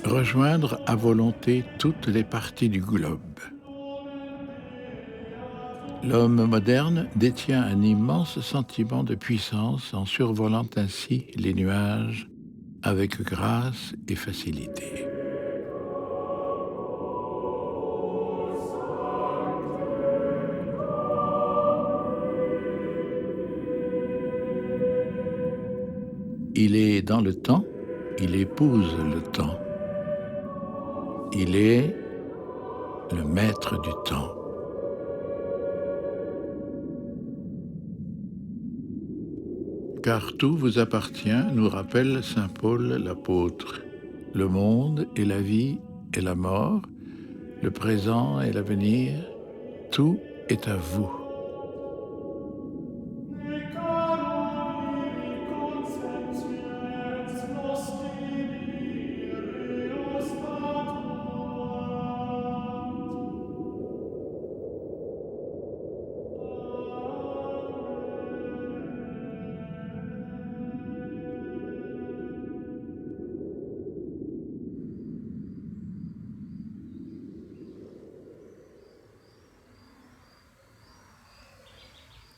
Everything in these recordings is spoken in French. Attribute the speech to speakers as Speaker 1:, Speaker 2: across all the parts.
Speaker 1: Rejoindre à volonté toutes les parties du globe. L'homme moderne détient un immense sentiment de puissance en survolant ainsi les nuages avec grâce et facilité. Il est dans le temps, il épouse le temps. Il est le maître du temps. Car tout vous appartient, nous rappelle saint Paul l'apôtre. Le monde et la vie et la mort, le présent et l'avenir, tout est à vous.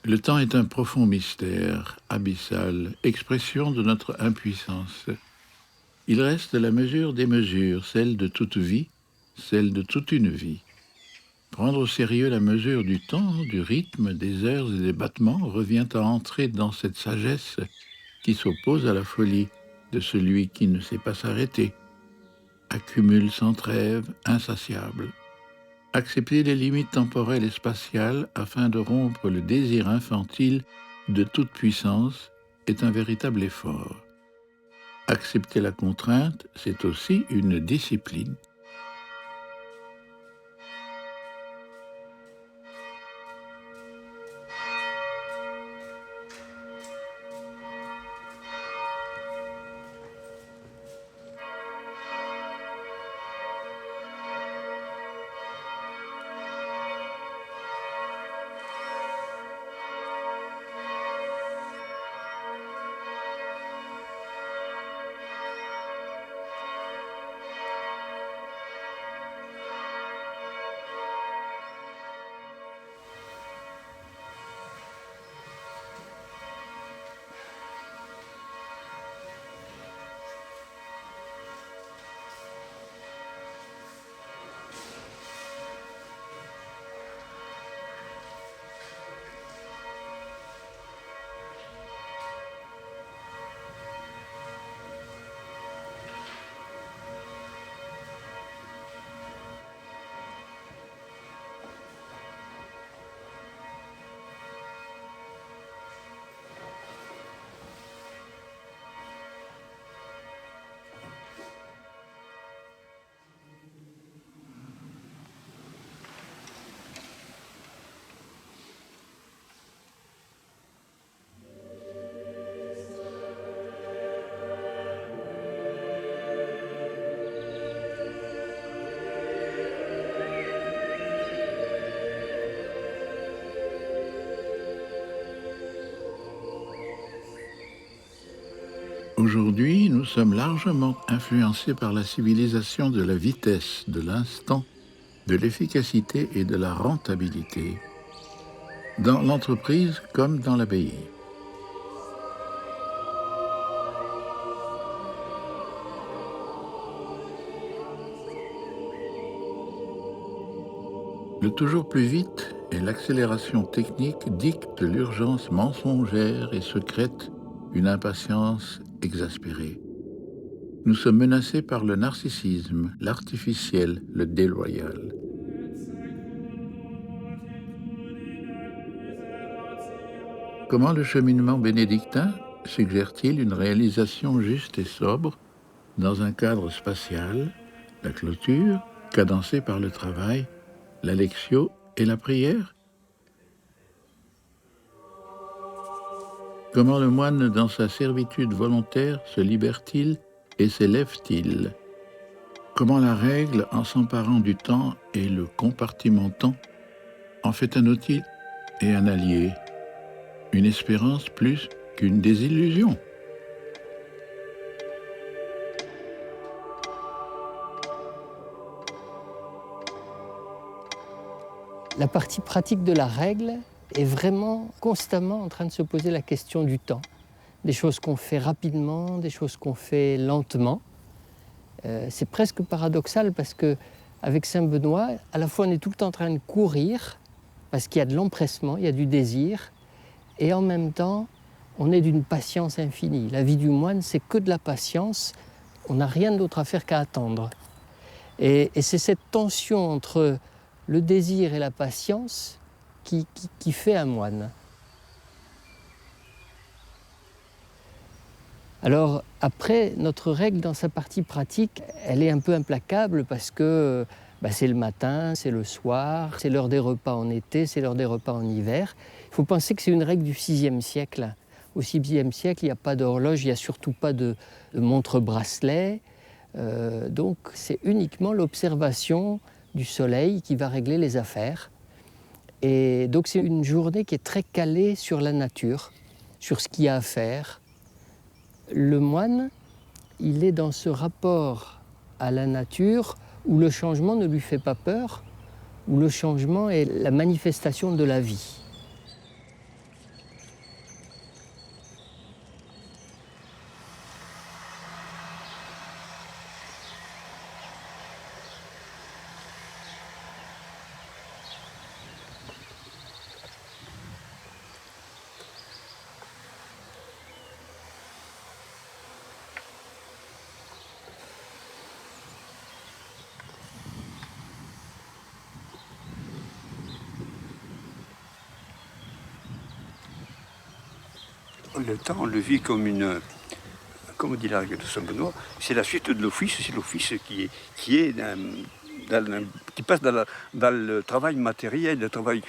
Speaker 1: Le temps est un profond mystère, abyssal, expression de notre impuissance. Il reste la mesure des mesures, celle de toute vie, celle de toute une vie. Prendre au sérieux la mesure du temps, du rythme, des heures et des battements revient à entrer dans cette sagesse qui s'oppose à la folie de celui qui ne sait pas s'arrêter, accumule sans trêve, insatiable. Accepter les limites temporelles et spatiales afin de rompre le désir infantile de toute puissance est un véritable effort. Accepter la contrainte, c'est aussi une discipline. Aujourd'hui, nous sommes largement influencés par la civilisation de la vitesse, de l'instant, de l'efficacité et de la rentabilité, dans l'entreprise comme dans l'abbaye. Le toujours plus vite et l'accélération technique dictent l'urgence mensongère et secrète, une impatience exaspérée. Nous sommes menacés par le narcissisme, l'artificiel, le déloyal. Comment le cheminement bénédictin suggère-t-il une réalisation juste et sobre dans un cadre spatial, la clôture, cadencée par le travail, la lectio et la prière? Comment le moine, dans sa servitude volontaire, se libère-t-il et s'élève-t-il? Comment la règle, en s'emparant du temps et le compartimentant, en fait un outil et un allié, une espérance plus qu'une désillusion.
Speaker 2: La partie pratique de la règle est vraiment constamment en train de se poser la question du temps. Des choses qu'on fait rapidement, des choses qu'on fait lentement. C'est presque paradoxal parce qu'avec Saint Benoît, à la fois on est tout le temps en train de courir, parce qu'il y a de l'empressement, il y a du désir, et en même temps, on est d'une patience infinie. La vie du moine, c'est que de la patience, on n'a rien d'autre à faire qu'à attendre. Et c'est cette tension entre le désir et la patience qui fait un moine. Alors après, notre règle dans sa partie pratique, elle est un peu implacable parce que c'est le matin, c'est le soir, c'est l'heure des repas en été, c'est l'heure des repas en hiver. Il faut penser que c'est une règle du VIe siècle. Au VIe siècle, il n'y a pas d'horloge, il n'y a surtout pas de montre-bracelet. Donc c'est uniquement l'observation du soleil qui va régler les affaires. Et donc c'est une journée qui est très calée sur la nature, sur ce qu'il y a à faire. Le moine, il est dans ce rapport à la nature où le changement ne lui fait pas peur, où le changement est la manifestation de la vie.
Speaker 3: Le temps, on le vit comme dit la règle de Saint Benoît, c'est la suite de l'office, c'est l'office qui passe dans le travail matériel, le travail,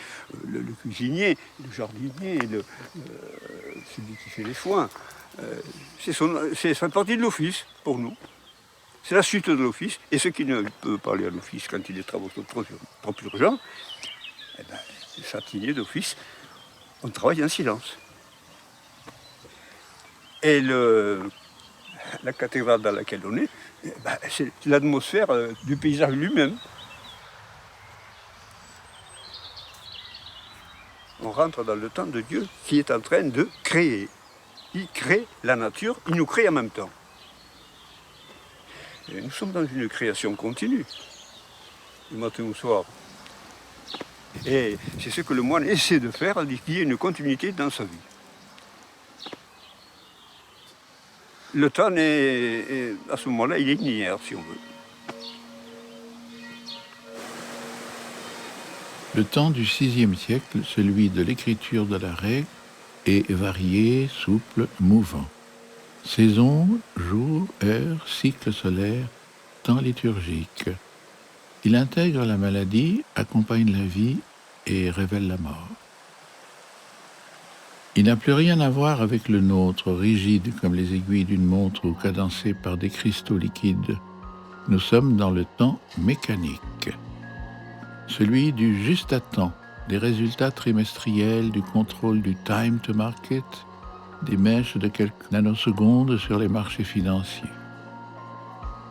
Speaker 3: le cuisinier, le jardinier, celui qui fait les soins. C'est sa partie de l'office pour nous. C'est la suite de l'office, et ceux qui ne peuvent pas aller à l'office quand il y a des travaux trop urgents, c'est satinier d'office, on travaille en silence. Et la cathédrale dans laquelle on est, c'est l'atmosphère du paysage lui-même. On rentre dans le temps de Dieu qui est en train de créer. Il crée la nature, il nous crée en même temps. Et nous sommes dans une création continue, du matin au soir. Et c'est ce que le moine essaie de faire, qu'il y ait une continuité dans sa vie. Le temps, à ce moment-là, il est linéaire, si on veut.
Speaker 1: Le temps du VIe siècle, celui de l'écriture de la règle, est varié, souple, mouvant. Saison, jour, heure, cycle solaire, temps liturgique. Il intègre la maladie, accompagne la vie et révèle la mort. Il n'a plus rien à voir avec le nôtre, rigide comme les aiguilles d'une montre ou cadencé par des cristaux liquides. Nous sommes dans le temps mécanique, celui du juste à temps, des résultats trimestriels, du contrôle du time to market, des mèches de quelques nanosecondes sur les marchés financiers.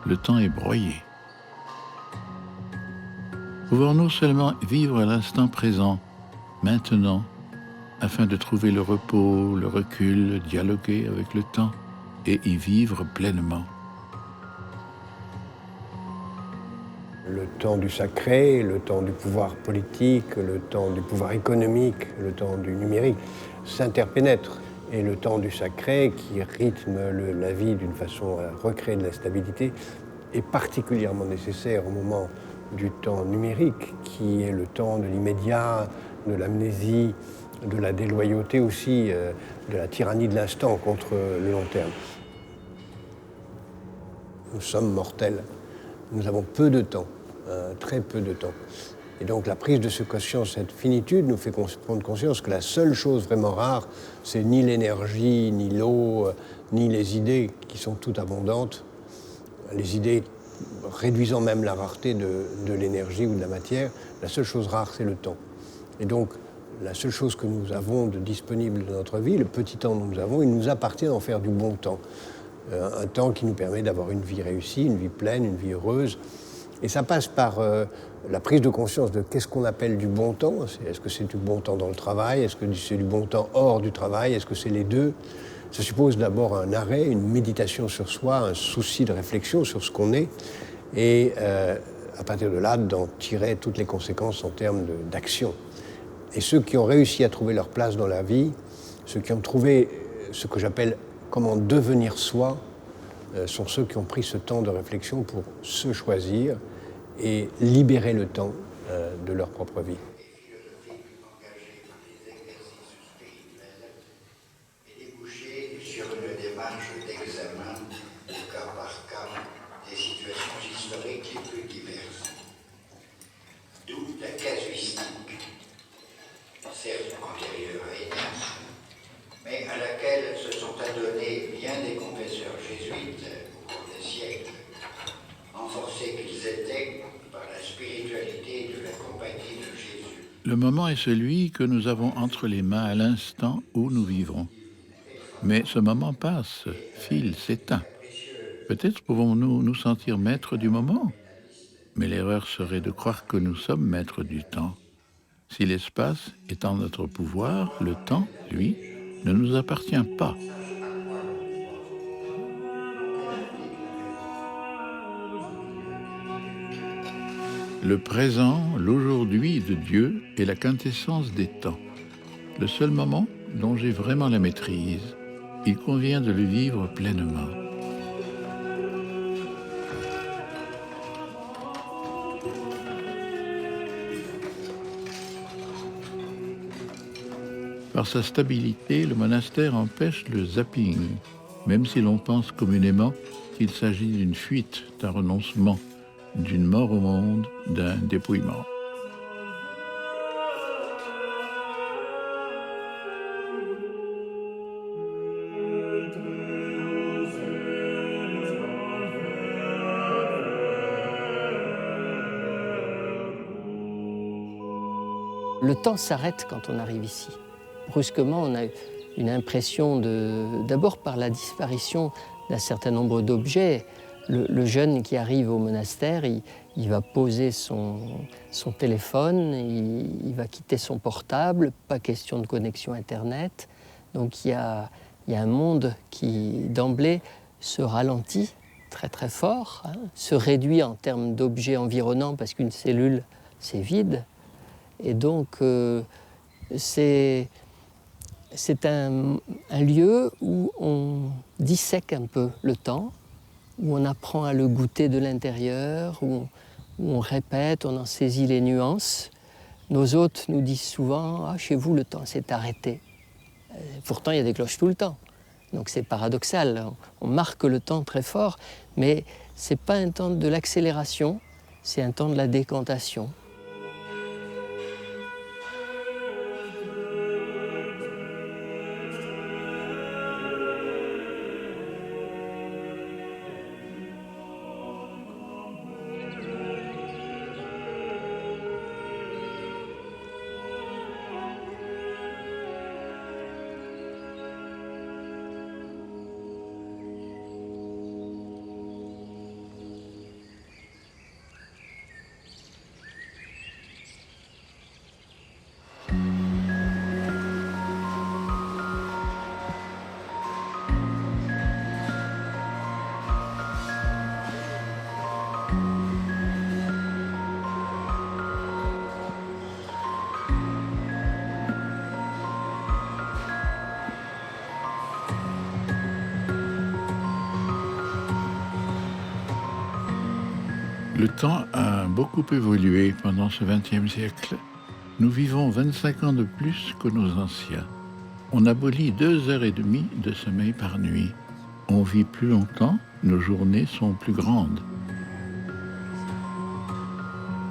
Speaker 1: Le temps est broyé. Pouvons-nous seulement vivre à l'instant présent, maintenant, afin de trouver le repos, le recul, dialoguer avec le temps et y vivre pleinement.
Speaker 4: Le temps du sacré, le temps du pouvoir politique, le temps du pouvoir économique, le temps du numérique s'interpénètrent. Et le temps du sacré, qui rythme la vie d'une façon à recréer de la stabilité, est particulièrement nécessaire au moment du temps numérique, qui est le temps de l'immédiat, de l'amnésie, de la déloyauté aussi, de la tyrannie de l'instant contre le long terme. Nous sommes mortels, nous avons peu de temps, très peu de temps. Et donc la prise de conscience, cette finitude, nous fait prendre conscience que la seule chose vraiment rare, c'est ni l'énergie, ni l'eau, ni les idées qui sont toutes abondantes. Les idées réduisant même la rareté de l'énergie ou de la matière, la seule chose rare, c'est le temps. Et donc, la seule chose que nous avons de disponible dans notre vie, le petit temps que nous avons, il nous appartient d'en faire du bon temps. Un temps qui nous permet d'avoir une vie réussie, une vie pleine, une vie heureuse. Et ça passe par la prise de conscience de qu'est-ce qu'on appelle du bon temps. Est-ce que c'est du bon temps dans le travail? Est-ce que c'est du bon temps hors du travail? Est-ce que c'est les deux? Ça suppose d'abord un arrêt, une méditation sur soi, un souci de réflexion sur ce qu'on est. Et à partir de là, d'en tirer toutes les conséquences en termes d'action. Et ceux qui ont réussi à trouver leur place dans la vie, ceux qui ont trouvé ce que j'appelle comment devenir soi, sont ceux qui ont pris ce temps de réflexion pour se choisir et libérer le temps de leur propre vie.
Speaker 5: Sur une démarche d'examen au cas par cas des situations historiques les plus diverses. D'où la casuistique, certes antérieure à Ignace, mais à laquelle se sont adonnés bien des confesseurs jésuites au cours des siècles, renforcés qu'ils étaient par la spiritualité de la compagnie de Jésus.
Speaker 1: Le moment est celui que nous avons entre les mains à l'instant où nous vivrons. Mais ce moment passe, file, s'éteint. Peut-être pouvons-nous nous sentir maîtres du moment, mais l'erreur serait de croire que nous sommes maîtres du temps. Si l'espace est en notre pouvoir, le temps, lui, ne nous appartient pas. Le présent, l'aujourd'hui de Dieu est la quintessence des temps. Le seul moment dont j'ai vraiment la maîtrise. Il convient de le vivre pleinement. Par sa stabilité, le monastère empêche le zapping, même si l'on pense communément qu'il s'agit d'une fuite, d'un renoncement, d'une mort au monde, d'un dépouillement.
Speaker 2: Le temps s'arrête quand on arrive ici. Brusquement, on a une impression d'abord par la disparition d'un certain nombre d'objets. Le jeune qui arrive au monastère, il va poser son téléphone, il va quitter son portable, pas question de connexion Internet. Donc il y a un monde qui, d'emblée, se ralentit très très fort, se réduit en termes d'objets environnants parce qu'une cellule, c'est vide. Et donc, c'est un lieu où on dissèque un peu le temps, où on apprend à le goûter de l'intérieur, où on répète, on en saisit les nuances. Nos hôtes nous disent souvent « Ah, chez vous, le temps s'est arrêté ». Pourtant, il y a des cloches tout le temps. Donc c'est paradoxal, on marque le temps très fort, mais ce n'est pas un temps de l'accélération, c'est un temps de la décantation.
Speaker 1: Le temps a beaucoup évolué pendant ce XXe siècle. Nous vivons 25 ans de plus que nos anciens. On abolit 2 heures et demie de sommeil par nuit. On vit plus longtemps, nos journées sont plus grandes.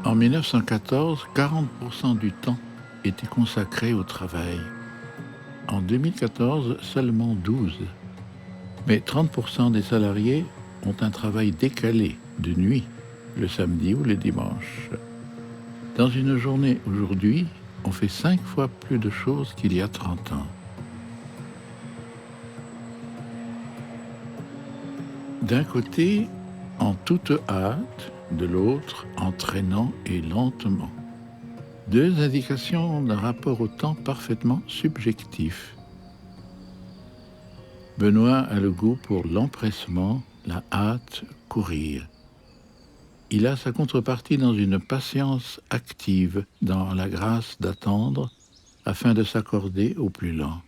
Speaker 1: En 1914, 40% du temps était consacré au travail. En 2014, seulement 12%. Mais 30% des salariés ont un travail décalé, de nuit, le samedi ou le dimanche. Dans une journée aujourd'hui, on fait 5 fois plus de choses qu'il y a 30 ans. D'un côté, en toute hâte, de l'autre, en traînant et lentement. Deux indications d'un rapport au temps parfaitement subjectif. Benoît a le goût pour l'empressement, la hâte, courir. Il a sa contrepartie dans une patience active, dans la grâce d'attendre, afin de s'accorder au plus lent.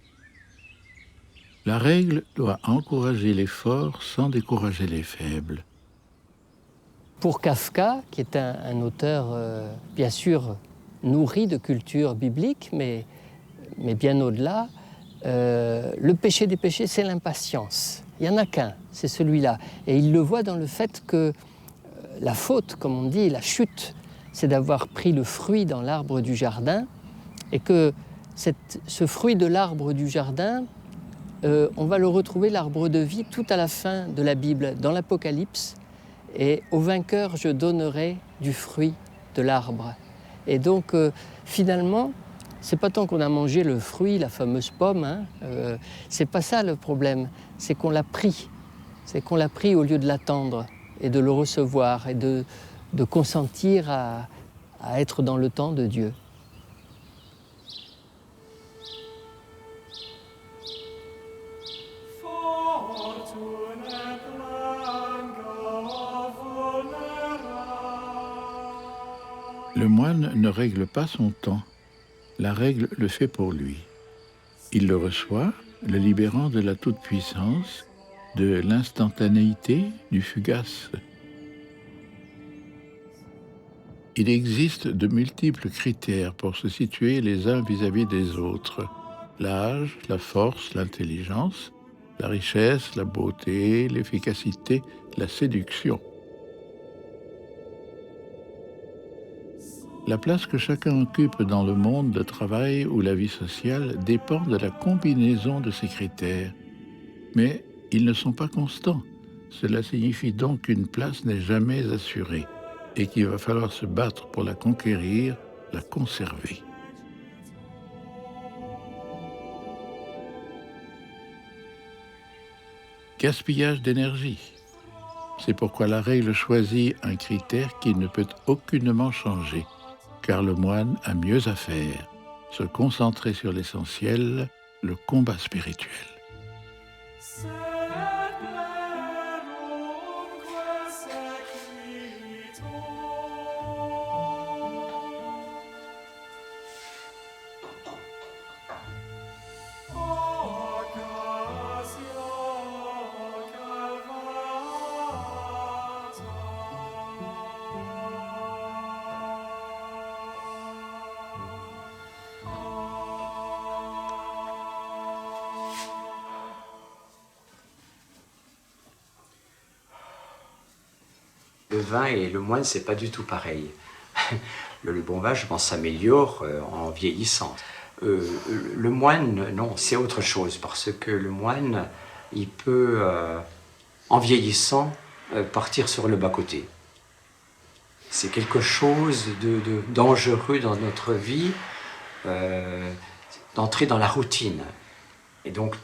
Speaker 1: La règle doit encourager les forts sans décourager les faibles.
Speaker 2: Pour Kafka, qui est un auteur, bien sûr, nourri de culture biblique, mais bien au-delà, le péché des péchés, c'est l'impatience. Il n'y en a qu'un, c'est celui-là. Et il le voit dans le fait que la faute, comme on dit, la chute, c'est d'avoir pris le fruit dans l'arbre du jardin, et que ce fruit de l'arbre du jardin, on va le retrouver, l'arbre de vie, tout à la fin de la Bible, dans l'Apocalypse. Et au vainqueur, je donnerai du fruit de l'arbre. Et donc, finalement, c'est pas tant qu'on a mangé le fruit, la fameuse pomme, hein, c'est pas ça le problème, c'est qu'on l'a pris. C'est qu'on l'a pris au lieu de l'attendre et de le recevoir et de consentir à être dans le temps de Dieu.
Speaker 1: Le moine ne règle pas son temps, la règle le fait pour lui. Il le reçoit, le libérant de la toute-puissance, de l'instantanéité, du fugace. Il existe de multiples critères pour se situer les uns vis-à-vis des autres. L'âge, la force, l'intelligence, la richesse, la beauté, l'efficacité, la séduction. La place que chacun occupe dans le monde de travail ou la vie sociale dépend de la combinaison de ces critères. Mais ils ne sont pas constants. Cela signifie donc qu'une place n'est jamais assurée et qu'il va falloir se battre pour la conquérir, la conserver. Gaspillage d'énergie. C'est pourquoi la règle choisit un critère qui ne peut aucunement changer, car le moine a mieux à faire, se concentrer sur l'essentiel, le combat spirituel.
Speaker 6: Le vin et le moine, c'est pas du tout pareil. Le bon vin, je pense, s'améliore en vieillissant. Le moine, non, c'est autre chose, parce que le moine, il peut, en vieillissant, partir sur le bas-côté. C'est quelque chose de dangereux dans notre vie, d'entrer dans la routine. Et donc,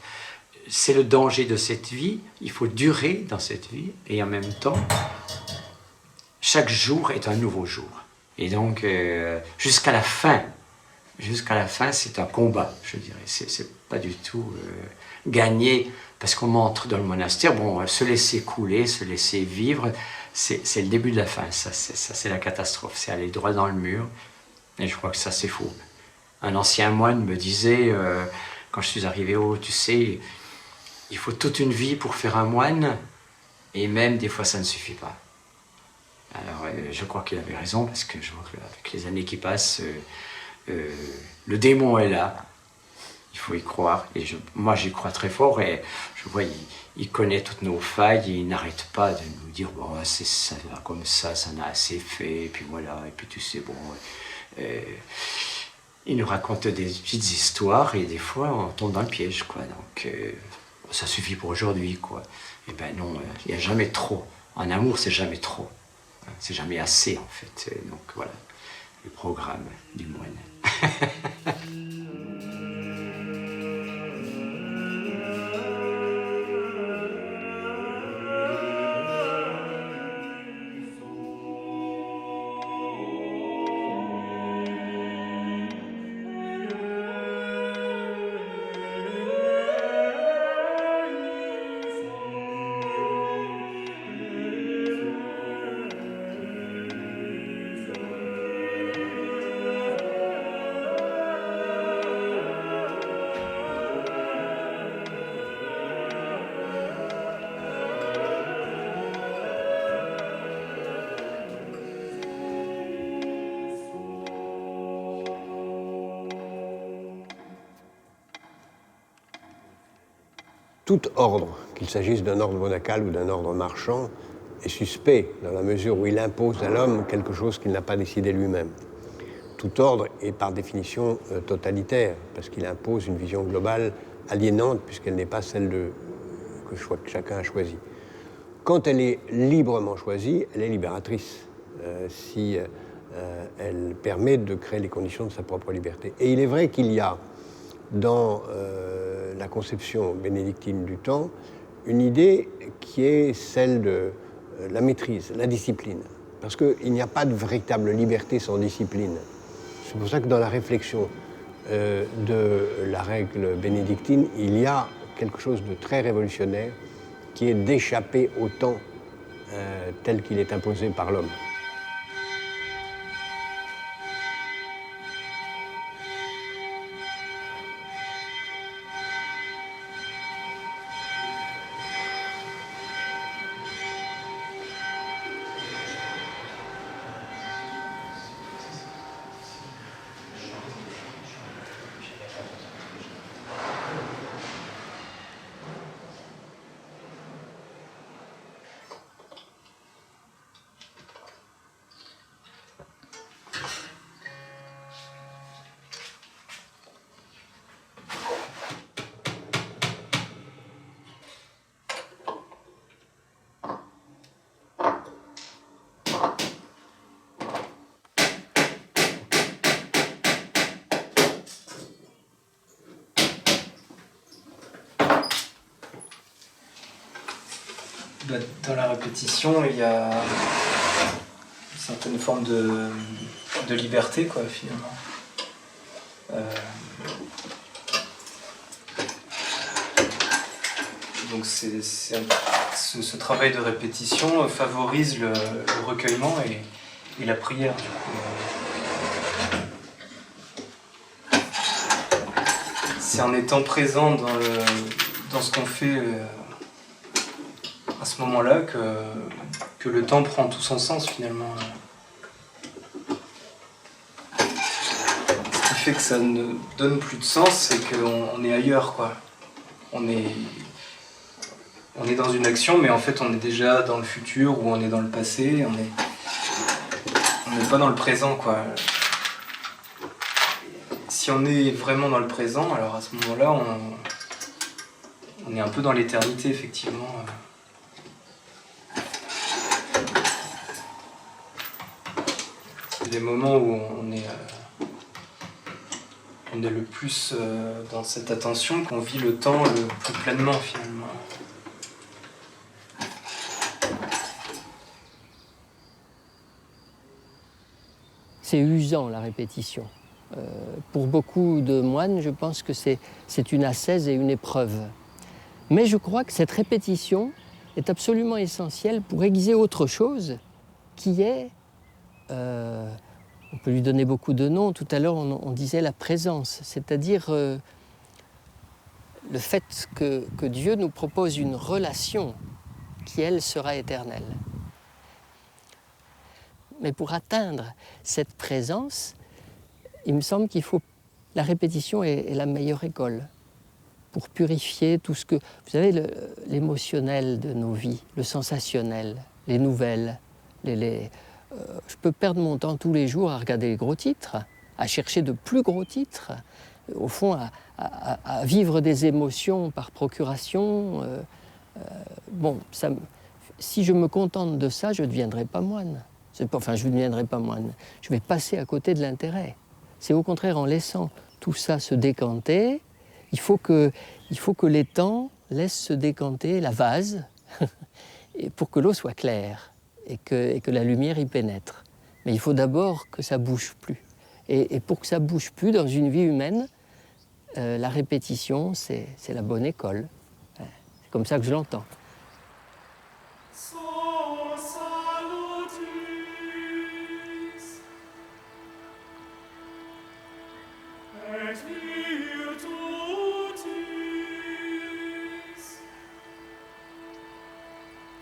Speaker 6: c'est le danger de cette vie, il faut durer dans cette vie, et en même temps, chaque jour est un nouveau jour. Et donc, jusqu'à la fin, c'est un combat, je dirais. C'est pas du tout gagné, parce qu'on entre dans le monastère, bon, se laisser couler, se laisser vivre, c'est le début de la fin, ça c'est la catastrophe, c'est aller droit dans le mur, et je crois que ça c'est faux. Un ancien moine me disait, quand je suis arrivé haut, tu sais, il faut toute une vie pour faire un moine, et même des fois ça ne suffit pas. Alors, je crois qu'il avait raison, parce que je vois qu'avec les années qui passent, le démon est là. Il faut y croire. Et moi, j'y crois très fort. Et je vois, il connaît toutes nos failles. Et il n'arrête pas de nous dire, bon, ça va comme ça en a assez fait. Et puis voilà. Et puis tu sais, bon. Il nous raconte des petites histoires. Et des fois, on tombe dans le piège, quoi. Donc, ça suffit pour aujourd'hui, quoi. Et ben non, il n'y a jamais trop. En amour, c'est jamais trop. C'est jamais assez, en fait. Et donc voilà, le programme du moine.
Speaker 4: Tout ordre, qu'il s'agisse d'un ordre monacal ou d'un ordre marchand, est suspect dans la mesure où il impose à l'homme quelque chose qu'il n'a pas décidé lui-même. Tout ordre est par définition totalitaire, parce qu'il impose une vision globale aliénante, puisqu'elle n'est pas celle que chacun a choisie. Quand elle est librement choisie, elle est libératrice, si elle permet de créer les conditions de sa propre liberté. Et il est vrai qu'il y a dans la conception bénédictine du temps une idée qui est celle de la maîtrise, la discipline. Parce qu'il n'y a pas de véritable liberté sans discipline. C'est pour ça que dans la réflexion de la règle bénédictine, il y a quelque chose de très révolutionnaire qui est d'échapper au temps tel qu'il est imposé par l'homme.
Speaker 7: Dans la répétition, il y a une certaine forme de liberté, quoi, finalement. Donc ce travail de répétition favorise le recueillement et la prière, du coup. C'est en étant présent dans ce qu'on fait à ce moment-là que le temps prend tout son sens, finalement. Ce qui fait que ça ne donne plus de sens, c'est qu'on est ailleurs, quoi. On est dans une action, mais en fait on est déjà dans le futur ou on est dans le passé, on n'est pas dans le présent, quoi. Si on est vraiment dans le présent, alors à ce moment-là on est un peu dans l'éternité, effectivement. C'est des moments où on est le plus dans cette attention, qu'on vit le temps le plus pleinement, finalement.
Speaker 2: C'est usant, la répétition. Pour beaucoup de moines, je pense que c'est une ascèse et une épreuve. Mais je crois que cette répétition est absolument essentielle pour aiguiser autre chose, qui est, on peut lui donner beaucoup de noms, tout à l'heure on disait la présence, c'est-à-dire le fait que Dieu nous propose une relation qui, elle, sera éternelle. Mais pour atteindre cette présence, il me semble qu'il faut... La répétition est la meilleure école pour purifier tout ce que... Vous savez, l'émotionnel de nos vies, le sensationnel, les nouvelles. Je peux perdre mon temps tous les jours à regarder les gros titres, à chercher de plus gros titres, au fond, à vivre des émotions par procuration. Bon, si je me contente de ça, je ne deviendrai pas moine. Enfin, je ne deviendrai pas moine. Je vais passer à côté de l'intérêt. C'est au contraire en laissant tout ça se décanter, il faut que l'étang laisse se décanter la vase pour que l'eau soit claire et que la lumière y pénètre. Mais il faut d'abord que ça ne bouge plus. Et pour que ça ne bouge plus dans une vie humaine, la répétition, c'est la bonne école. C'est comme ça que je l'entends.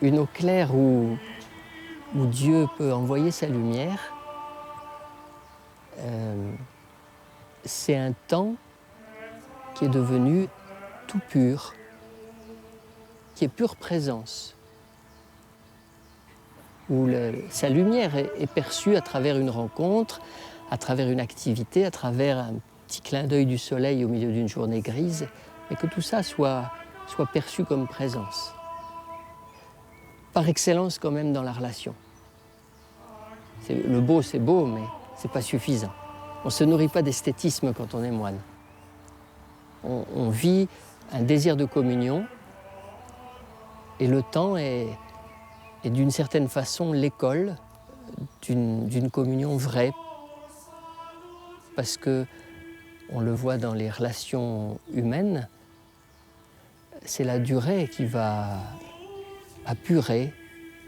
Speaker 2: Une eau claire où Dieu peut envoyer sa lumière, c'est un temps qui est devenu tout pur, qui est pure présence, où sa lumière est perçue à travers une rencontre, à travers une activité, à travers un petit clin d'œil du soleil au milieu d'une journée grise, mais que tout ça soit perçu comme présence. Par excellence quand même dans la relation. Le beau, c'est beau, mais c'est pas suffisant. On ne se nourrit pas d'esthétisme quand on est moine. On vit un désir de communion, et le temps est d'une certaine façon l'école d'une communion vraie, parce que on le voit dans les relations humaines, c'est la durée qui va apurer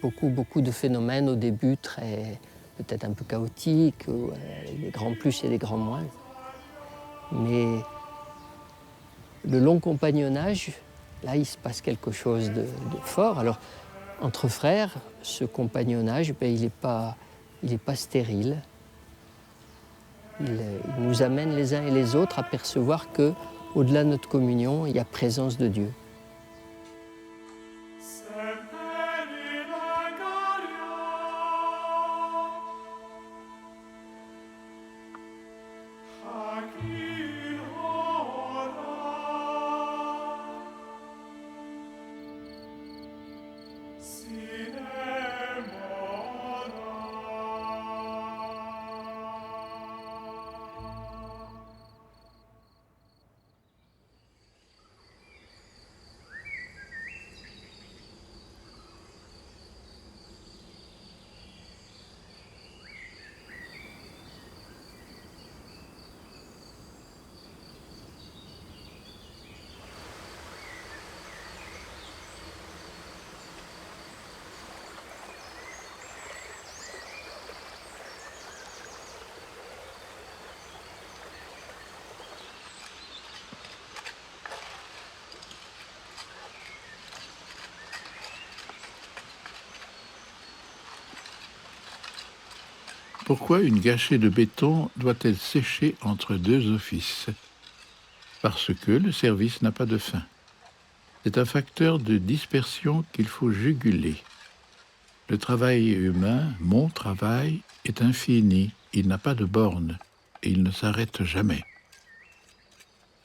Speaker 2: beaucoup de phénomènes au début peut-être un peu chaotiques, des grands plus et des grands moins. Mais le long compagnonnage, là, il se passe quelque chose de fort. Alors, entre frères, ce compagnonnage, il n'est pas stérile. Il nous amène les uns et les autres à percevoir qu'au-delà de notre communion, il y a présence de Dieu.
Speaker 1: Pourquoi une gâchée de béton doit-elle sécher entre deux offices? Parce que le service n'a pas de fin. C'est un facteur de dispersion qu'il faut juguler. Le travail humain, mon travail, est infini, il n'a pas de bornes, et il ne s'arrête jamais.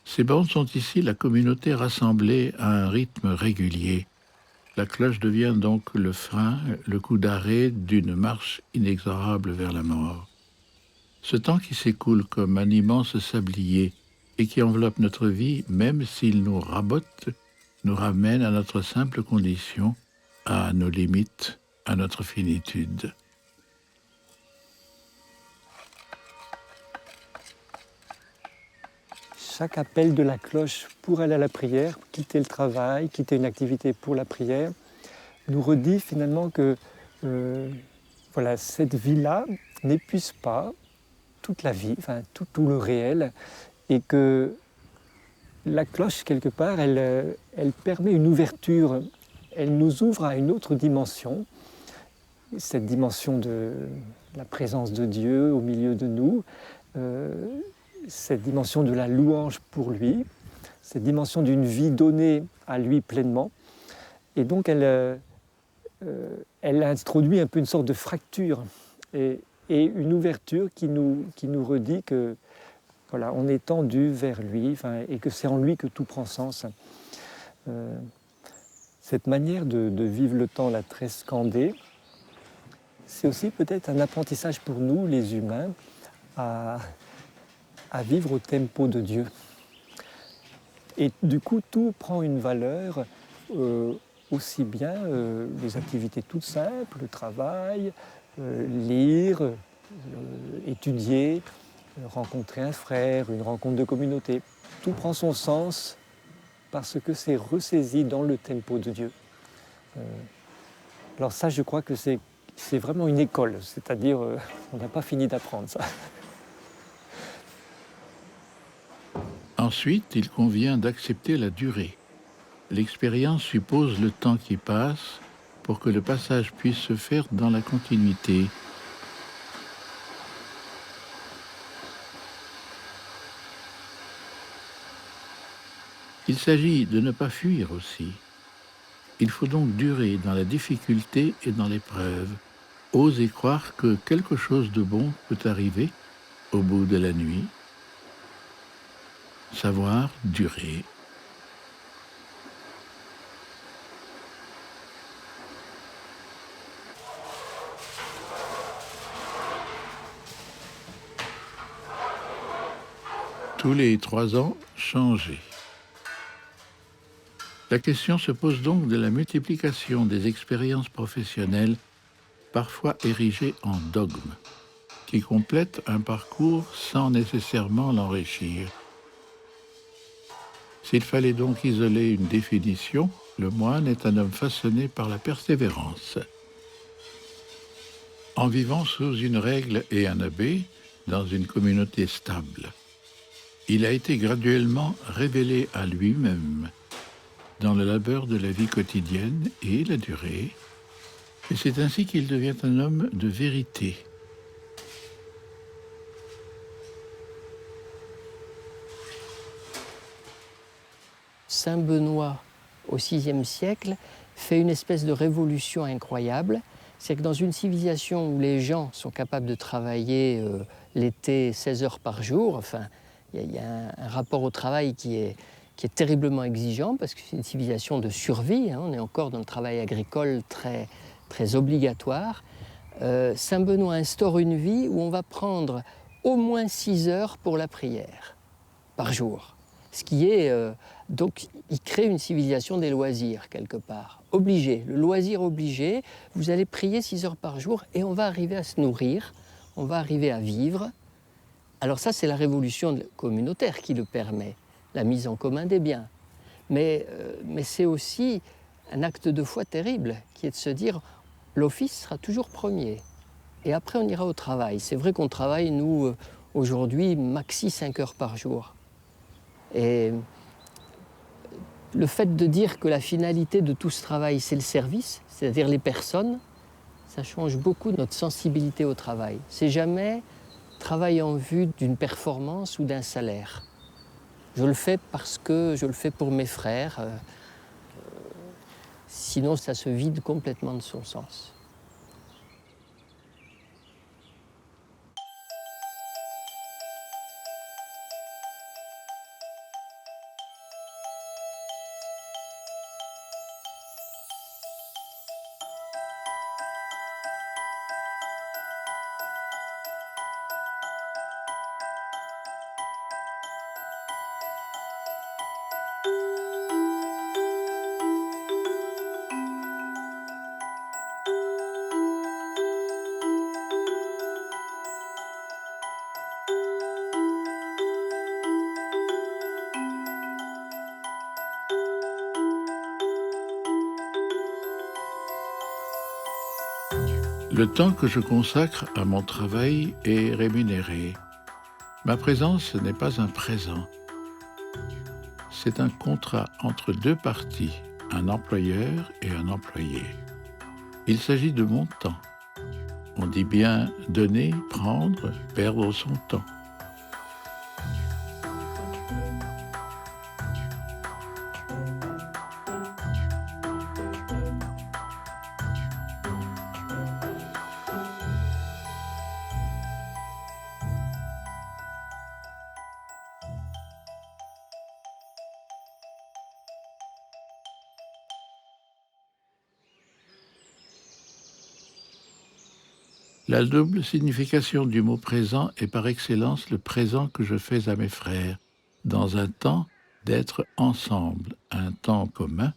Speaker 1: Ces bornes sont ici la communauté rassemblée à un rythme régulier. La cloche devient donc le frein, le coup d'arrêt d'une marche inexorable vers la mort. Ce temps qui s'écoule comme un immense sablier et qui enveloppe notre vie, même s'il nous rabote, nous ramène à notre simple condition, à nos limites, à notre finitude.
Speaker 8: Chaque appel de la cloche pour aller à la prière, quitter le travail, quitter une activité pour la prière, nous redit finalement que cette vie-là n'épuise pas toute la vie, tout le réel, et que la cloche, quelque part, elle permet une ouverture, elle nous ouvre à une autre dimension, cette dimension de la présence de Dieu au milieu de nous, cette dimension de la louange pour lui, cette dimension d'une vie donnée à lui pleinement. Et donc elle introduit un peu une sorte de fracture et une ouverture qui nous redit que voilà, on est tendu vers lui et que c'est en lui que tout prend sens. cette manière de vivre le temps là très scandé, c'est aussi peut-être un apprentissage pour nous, les humains, à vivre au tempo de Dieu. Et du coup, tout prend une valeur, aussi bien les activités toutes simples, le travail, lire, étudier, rencontrer un frère, une rencontre de communauté. Tout prend son sens parce que c'est ressaisi dans le tempo de Dieu. Alors ça, je crois que c'est vraiment une école, c'est-à-dire on n'a pas fini d'apprendre ça.
Speaker 1: Ensuite, il convient d'accepter la durée. L'expérience suppose le temps qui passe pour que le passage puisse se faire dans la continuité. Il s'agit de ne pas fuir aussi. Il faut donc durer dans la difficulté et dans l'épreuve. Oser croire que quelque chose de bon peut arriver au bout de la nuit. Savoir durer. Tous les 3 ans, changer. La question se pose donc de la multiplication des expériences professionnelles, parfois érigées en dogme, qui complètent un parcours sans nécessairement l'enrichir. S'il fallait donc isoler une définition, le moine est un homme façonné par la persévérance. En vivant sous une règle et un abbé, dans une communauté stable, il a été graduellement révélé à lui-même dans le labeur de la vie quotidienne et la durée, et c'est ainsi qu'il devient un homme de vérité.
Speaker 2: Saint Benoît, au VIe siècle, fait une espèce de révolution incroyable. C'est que dans une civilisation où les gens sont capables de travailler l'été 16 heures par jour, enfin, il y a un rapport au travail qui est terriblement exigeant parce que c'est une civilisation de survie, hein, on est encore dans le travail agricole très, très obligatoire. Saint Benoît instaure une vie où on va prendre au moins 6 heures pour la prière par jour. Ce qui est, donc, il crée une civilisation des loisirs quelque part, obligé, le loisir obligé, vous allez prier 6 heures par jour et on va arriver à se nourrir, on va arriver à vivre. Alors ça, c'est la révolution communautaire qui le permet, la mise en commun des biens. Mais c'est aussi un acte de foi terrible, qui est de se dire, l'office sera toujours premier. Et après, on ira au travail. C'est vrai qu'on travaille, nous, aujourd'hui, maxi 5 heures par jour. Et le fait de dire que la finalité de tout ce travail, c'est le service, c'est-à-dire les personnes, ça change beaucoup notre sensibilité au travail. C'est jamais travail en vue d'une performance ou d'un salaire. Je le fais parce que je le fais pour mes frères. Sinon, ça se vide complètement de son sens.
Speaker 1: Le temps que je consacre à mon travail est rémunéré. Ma présence n'est pas un présent. C'est un contrat entre 2 parties, un employeur et un employé. Il s'agit de mon temps. On dit bien donner, prendre, perdre son temps. La double signification du mot présent est par excellence le présent que je fais à mes frères, dans un temps d'être ensemble, un temps commun,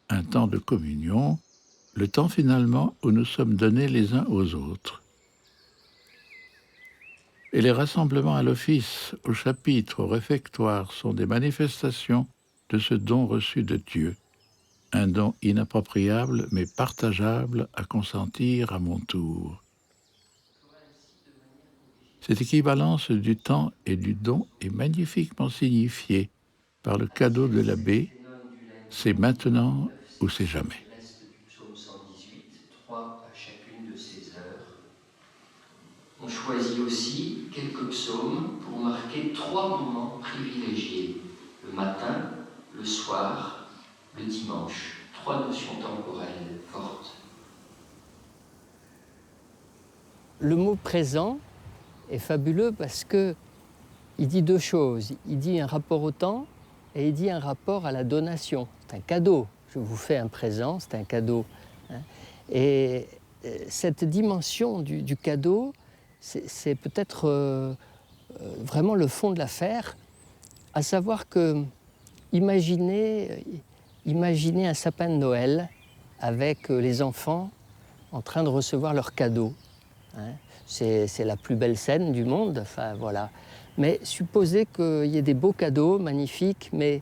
Speaker 1: un temps de communion, le temps finalement où nous sommes donnés les uns aux autres. Et les rassemblements à l'office, au chapitre, au réfectoire sont des manifestations de ce don reçu de Dieu, un don inappropriable mais partageable à consentir à mon tour. Cette équivalence du temps et du don est magnifiquement signifiée par le cadeau de l'abbé, c'est maintenant ou c'est jamais.
Speaker 2: Psaume 118, 3 à chacune de ces heures. On choisit aussi quelques psaumes pour marquer 3 moments privilégiés, le matin, le soir, le dimanche. 3 notions temporelles fortes. Le mot présent est fabuleux parce qu'il dit 2 choses. Il dit un rapport au temps et il dit un rapport à la donation. C'est un cadeau. Je vous fais un présent, c'est un cadeau. Et cette dimension du cadeau, c'est peut-être vraiment le fond de l'affaire, à savoir que imaginez un sapin de Noël avec les enfants en train de recevoir leurs cadeaux. C'est la plus belle scène du monde, enfin voilà. Mais supposez qu'il y ait des beaux cadeaux, magnifiques, mais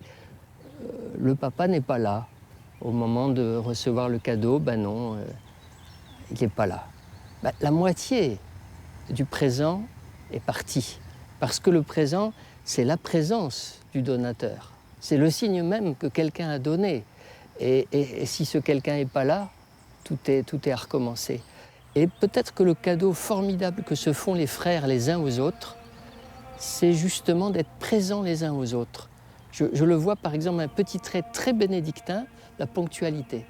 Speaker 2: le papa n'est pas là. Au moment de recevoir le cadeau, ben non, il n'est pas là. Ben, la moitié du présent est partie. Parce que le présent, c'est la présence du donateur. C'est le signe même que quelqu'un a donné. Et si ce quelqu'un n'est pas là, tout est à recommencer. Et peut-être que le cadeau formidable que se font les frères les uns aux autres, c'est justement d'être présents les uns aux autres. Je le vois par exemple un petit trait très bénédictin, la ponctualité.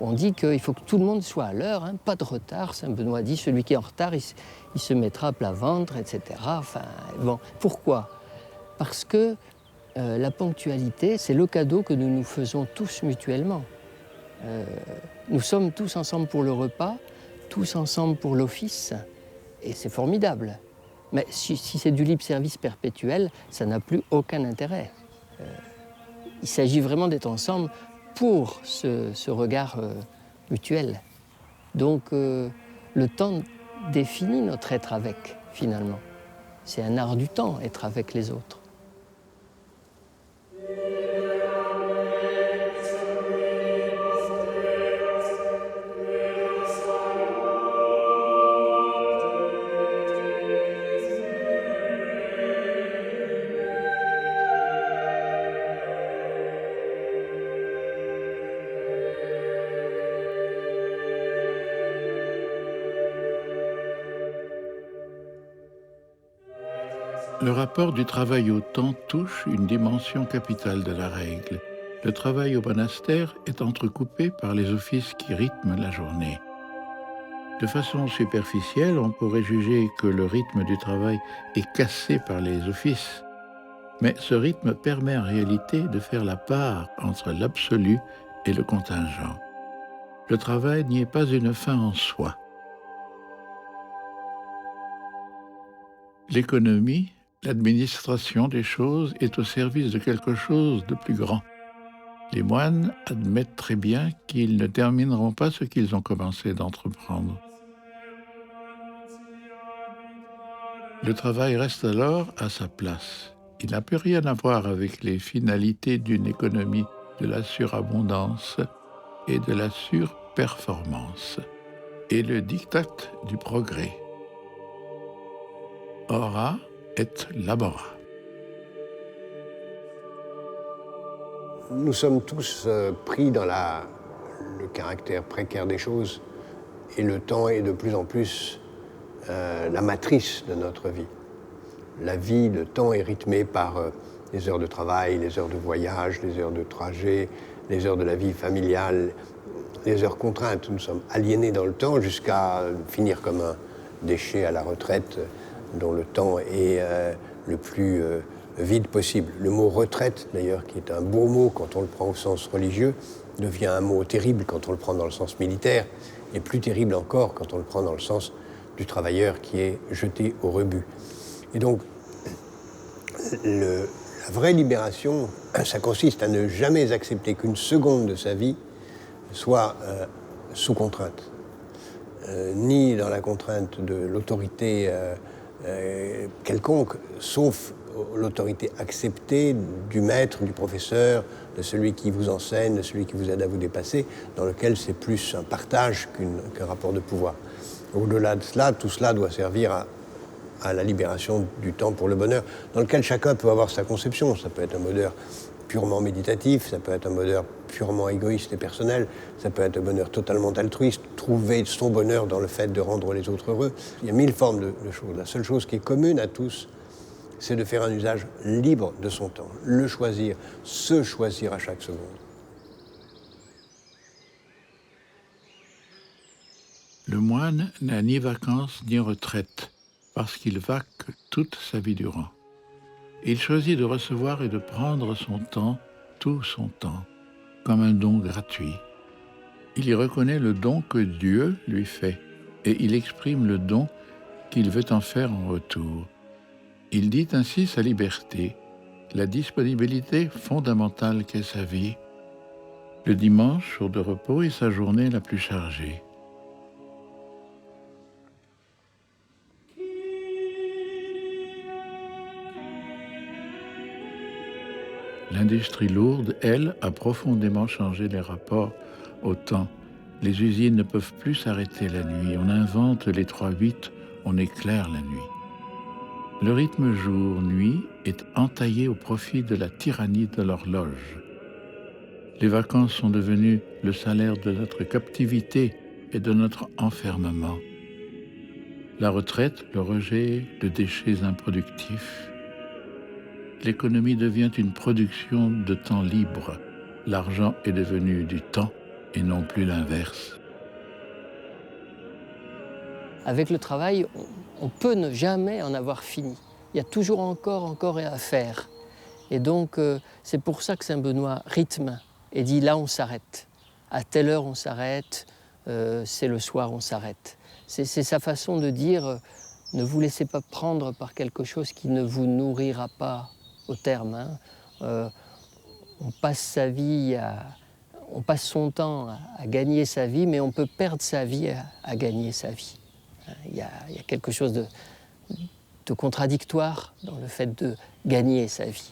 Speaker 2: On dit qu'il faut que tout le monde soit à l'heure, pas de retard. Saint Benoît dit celui qui est en retard, il se mettra à plat ventre, etc. Enfin, bon. Pourquoi ? Parce que la ponctualité, c'est le cadeau que nous nous faisons tous mutuellement. Nous sommes tous ensemble pour le repas, tous ensemble pour l'office, et c'est formidable. Mais si c'est du libre service perpétuel, ça n'a plus aucun intérêt. Il s'agit vraiment d'être ensemble pour ce regard mutuel. Donc le temps définit notre être avec, finalement. C'est un art du temps, être avec les autres.
Speaker 1: Le rapport du travail au temps touche une dimension capitale de la règle. Le travail au monastère est entrecoupé par les offices qui rythment la journée. De façon superficielle, on pourrait juger que le rythme du travail est cassé par les offices. Mais ce rythme permet en réalité de faire la part entre l'absolu et le contingent. Le travail n'y est pas une fin en soi. L'économie, l'administration des choses est au service de quelque chose de plus grand. Les moines admettent très bien qu'ils ne termineront pas ce qu'ils ont commencé d'entreprendre. Le travail reste alors à sa place. Il n'a plus rien à voir avec les finalités d'une économie de la surabondance et de la surperformance, et le diktat du progrès. Ora et labora.
Speaker 4: Nous sommes tous pris dans le caractère précaire des choses et le temps est de plus en plus la matrice de notre vie. La vie, le temps est rythmé par les heures de travail, les heures de voyage, les heures de trajet, les heures de la vie familiale, les heures contraintes. Nous sommes aliénés dans le temps jusqu'à finir comme un déchet à la retraite dont le temps est le plus vide possible. Le mot retraite, d'ailleurs, qui est un beau mot quand on le prend au sens religieux, devient un mot terrible quand on le prend dans le sens militaire. et plus terrible encore quand on le prend dans le sens du travailleur qui est jeté au rebut. Et donc, la vraie libération, ça consiste à ne jamais accepter qu'une seconde de sa vie soit sous contrainte. Ni dans la contrainte de l'autorité quelconque, sauf l'autorité acceptée du maître, du professeur, de celui qui vous enseigne, de celui qui vous aide à vous dépasser, dans lequel c'est plus un partage qu'un rapport de pouvoir. Au-delà de cela, tout cela doit servir à la libération du temps pour le bonheur, dans lequel chacun peut avoir sa conception. Ça peut être un bonheur purement méditatif, ça peut être un bonheur purement égoïste et personnel, ça peut être un bonheur totalement altruiste, trouver son bonheur dans le fait de rendre les autres heureux. Il y a mille formes de choses. La seule chose qui est commune à tous, c'est de faire un usage libre de son temps, le choisir, se choisir à chaque seconde.
Speaker 1: Le moine n'a ni vacances ni retraite, parce qu'il vaque toute sa vie durant. Il choisit de recevoir et de prendre son temps, tout son temps, comme un don gratuit. Il y reconnaît le don que Dieu lui fait, et il exprime le don qu'il veut en faire en retour. Il dit ainsi sa liberté, la disponibilité fondamentale qu'est sa vie. Le dimanche, jour de repos, est sa journée la plus chargée. L'industrie lourde, elle, a profondément changé les rapports au temps. Les usines ne peuvent plus s'arrêter la nuit. On invente les 3/8, on éclaire la nuit. Le rythme jour-nuit est entaillé au profit de la tyrannie de l'horloge. Les vacances sont devenues le salaire de notre captivité et de notre enfermement. La retraite, le rejet de déchets improductifs. L'économie devient une production de temps libre. L'argent est devenu du temps et non plus l'inverse.
Speaker 2: Avec le travail, on peut ne jamais en avoir fini. Il y a toujours encore à faire. Et donc, c'est pour ça que Saint-Benoît rythme et dit là, on s'arrête. À telle heure, on s'arrête. C'est le soir, on s'arrête. C'est sa façon de dire ne vous laissez pas prendre par quelque chose qui ne vous nourrira pas au terme. On passe sa vie on passe son temps à gagner sa vie, mais on peut perdre sa vie à gagner sa vie. Il y a quelque chose de contradictoire dans le fait de gagner sa vie.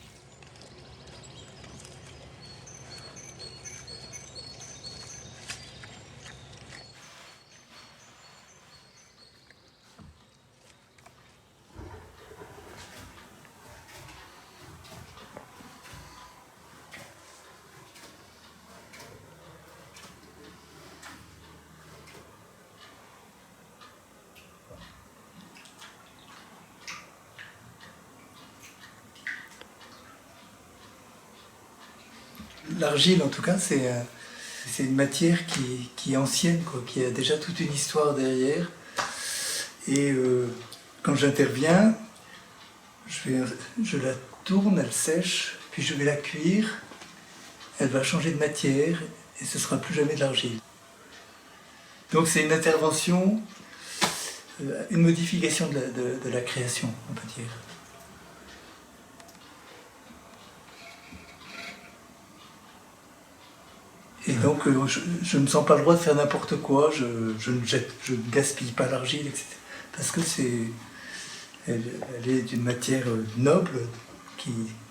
Speaker 9: L'argile, en tout cas, c'est une matière qui est ancienne, quoi, qui a déjà toute une histoire derrière. Et quand j'interviens, je la tourne, elle sèche, puis je vais la cuire. Elle va changer de matière et ce ne sera plus jamais de l'argile. Donc c'est une intervention, une modification de la création, on peut dire. Et donc, je ne sens pas le droit de faire n'importe quoi, je ne gaspille pas l'argile, etc. Parce que elle est d'une matière noble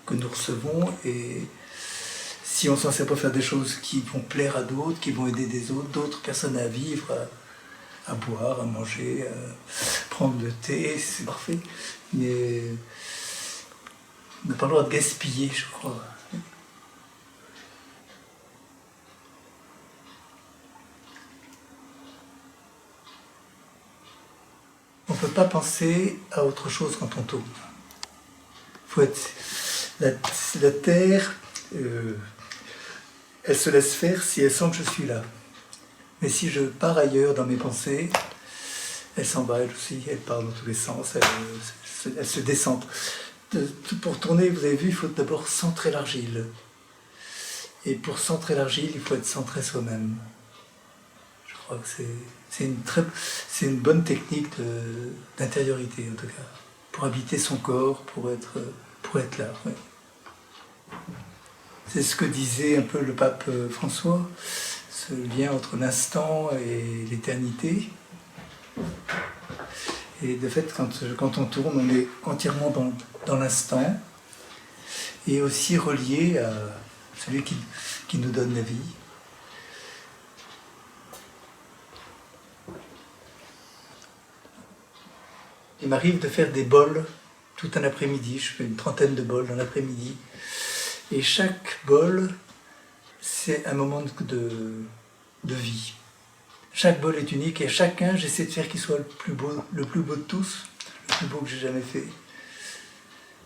Speaker 9: que nous recevons, et si on ne s'en sert pas faire des choses qui vont plaire à d'autres, qui vont aider d'autres personnes à vivre, à boire, à manger, à prendre le thé, c'est parfait. Mais on n'a pas le droit de gaspiller, je crois. On ne peut pas penser à autre chose quand on tourne. La terre, elle se laisse faire si elle sent que je suis là. Mais si je pars ailleurs dans mes pensées, elle s'en va elle aussi, elle part dans tous les sens, elle se décentre. Pour tourner, vous avez vu, il faut d'abord centrer l'argile. Et pour centrer l'argile, il faut être centré soi-même, je crois que c'est une bonne technique d'intériorité, en tout cas, pour habiter son corps, pour être là. Oui. C'est ce que disait un peu le pape François, ce lien entre l'instant et l'éternité. Et de fait, quand on tourne, on est entièrement dans l'instant et aussi relié à celui qui nous donne la vie. Il m'arrive de faire des bols tout un après-midi. Je fais une trentaine de bols dans l'après-midi. Et chaque bol, c'est un moment de vie. Chaque bol est unique et chacun, j'essaie de faire qu'il soit le plus beau de tous, le plus beau que j'ai jamais fait.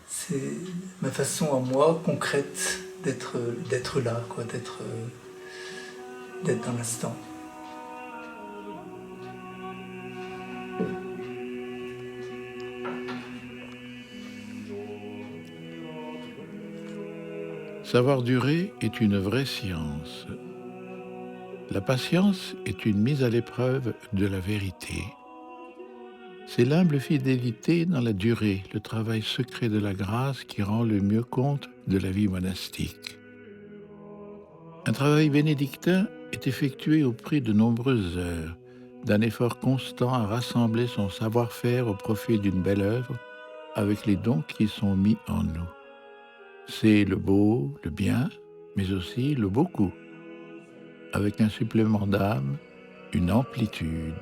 Speaker 9: C'est ma façon à moi, concrète, d'être là, quoi, d'être dans l'instant.
Speaker 1: Savoir durer est une vraie science. La patience est une mise à l'épreuve de la vérité. C'est l'humble fidélité dans la durée, le travail secret de la grâce qui rend le mieux compte de la vie monastique. Un travail bénédictin est effectué au prix de nombreuses heures, d'un effort constant à rassembler son savoir-faire au profit d'une belle œuvre avec les dons qui sont mis en nous. C'est le beau, le bien, mais aussi le beaucoup, avec un supplément d'âme, une amplitude.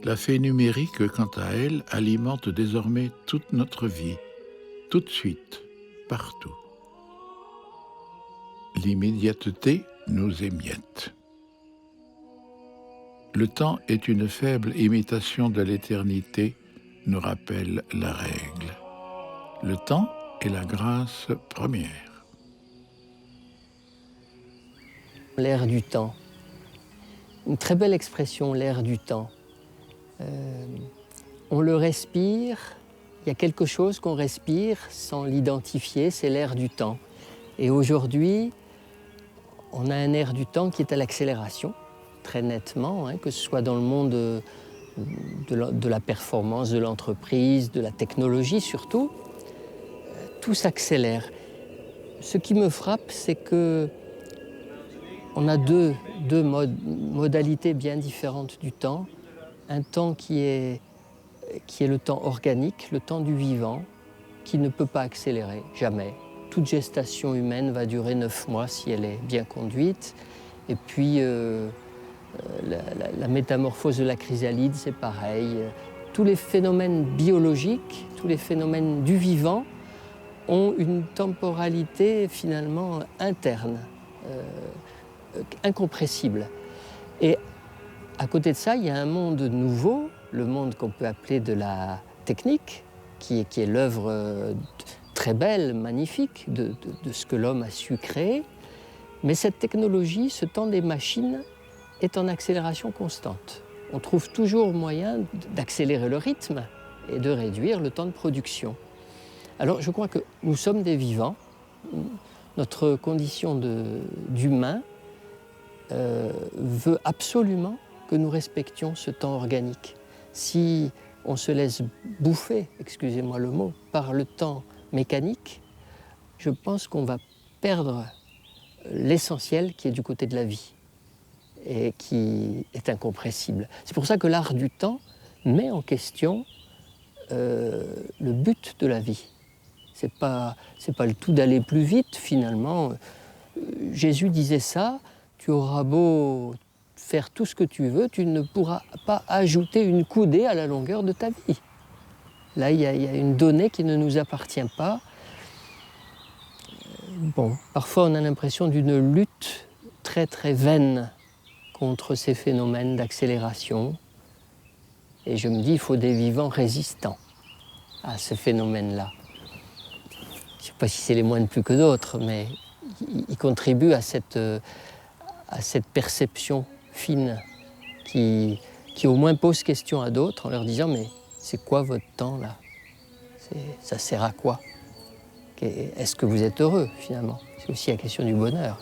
Speaker 1: La fée numérique, quant à elle, alimente désormais toute notre vie, tout de suite, partout. L'immédiateté nous émiette. Le temps est une faible imitation de l'éternité, nous rappelle la règle. Le temps est la grâce première.
Speaker 2: L'air du temps. Une très belle expression, l'air du temps. On le respire, il y a quelque chose qu'on respire sans l'identifier, c'est l'air du temps. Et aujourd'hui, on a un air du temps qui est à l'accélération, très nettement, que ce soit dans le monde de la performance, de l'entreprise, de la technologie surtout. Tout s'accélère. Ce qui me frappe, c'est que on a deux modalités bien différentes du temps. Un temps qui est le temps organique, le temps du vivant, qui ne peut pas accélérer, jamais. Toute gestation humaine va durer 9 mois si elle est bien conduite. Et puis, la métamorphose de la chrysalide, c'est pareil. Tous les phénomènes biologiques, tous les phénomènes du vivant ont une temporalité finalement interne, incompressible. Et à côté de ça, il y a un monde nouveau, le monde qu'on peut appeler de la technique, qui est l'œuvre très belle, magnifique de ce que l'homme a su créer. Mais cette technologie, ce temps des machines, est en accélération constante. On trouve toujours moyen d'accélérer le rythme et de réduire le temps de production. Alors je crois que nous sommes des vivants. Notre condition d'humain veut absolument que nous respections ce temps organique. Si on se laisse bouffer, excusez-moi le mot, par le temps mécanique, je pense qu'on va perdre l'essentiel qui est du côté de la vie et qui est incompressible. C'est pour ça que l'art du temps met en question le but de la vie. C'est pas le tout d'aller plus vite, finalement. Jésus disait ça, tu auras beau faire tout ce que tu veux, tu ne pourras pas ajouter une coudée à la longueur de ta vie. Là, il y a une donnée qui ne nous appartient pas. Bon, parfois on a l'impression d'une lutte très très vaine contre ces phénomènes d'accélération. Et je me dis, il faut des vivants résistants à ces phénomènes-là. Je ne sais pas si c'est les moins de plus que d'autres, mais ils contribuent à cette perception fine qui au moins pose question à d'autres en leur disant « mais c'est quoi votre temps là? Ça sert à quoi? Est-ce que vous êtes heureux finalement ?» C'est aussi la question du bonheur.